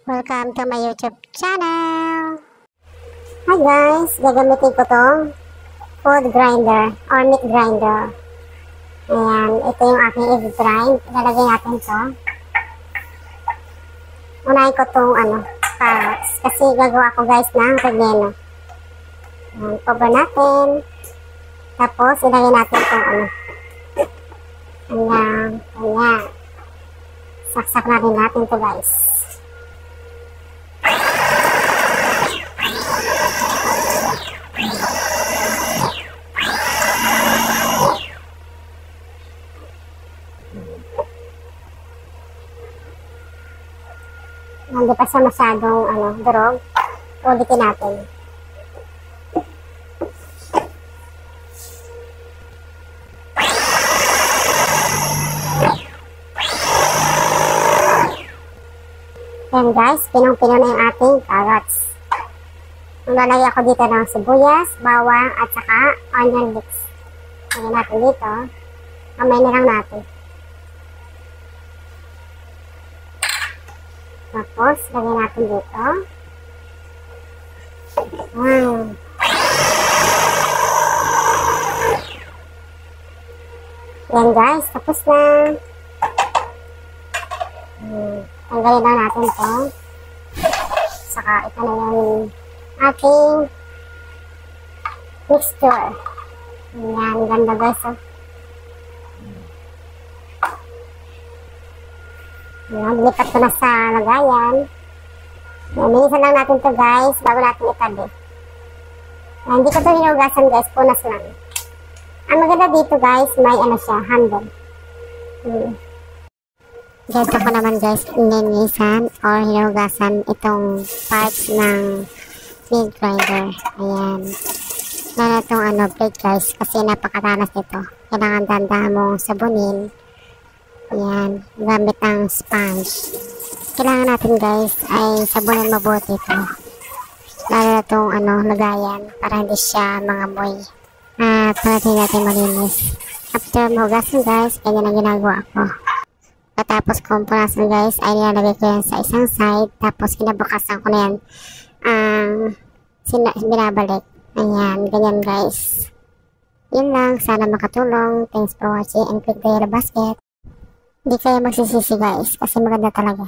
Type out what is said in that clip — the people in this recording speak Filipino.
Welcome to my YouTube channel! Hi guys! Gagamitin ko tong food grinder or meat grinder. Ayan, ito yung aking i-grind. Ilalagay natin to. Unahin ko tong carrots. Kasi gagawa ko guys ng relleno. Ayan, cover natin. Tapos, ilagay natin tong ayan. Saksak na rin natin to guys. Hindi pa siya masyadong durog. Ulitin natin. Yan guys, pinong-pino na yung ating carrots. Lalagay ako dito ng sibuyas, bawang, at saka onion leeks. Lagyan natin dito. Kamay na lang natin. Tapos, lagyan natin dito. Yan guys, tapos na. Tanggalin lang natin ito. Saka ito na yung ating mixture. Yan, ganda guys. Yan, lipat ko na sa lagayan. Yan, linisan lang natin ito guys bago natin itabi. Yan, hindi ko ito hinugasan guys, punas lang. Ang maganda dito guys, may siya, handle. Dito ko naman guys, linisan or hinugasan itong parts ng meat grinder. Ayan. Lalo itong plate guys, kasi napakatanas nito. Kailangan dandahan mong sabunin. Ayan, gamit ang sponge. Kailangan natin guys ay sabunin mabuti ito. Lalo na itong lagayan para hindi siya mangamoy. At panatin natin malinis. After mahugasan guys, ganyan ang ginagawa ko. Tapos kung punasan guys, ay nilalagay ko yan sa isang side. Tapos kinabukasan ko na yan binabalik. Ayan, ganyan guys. Yun lang, sana makatulong. Thanks for watching and click the yellow basket. Hindi kayo magsisisi guys, kasi maganda talaga.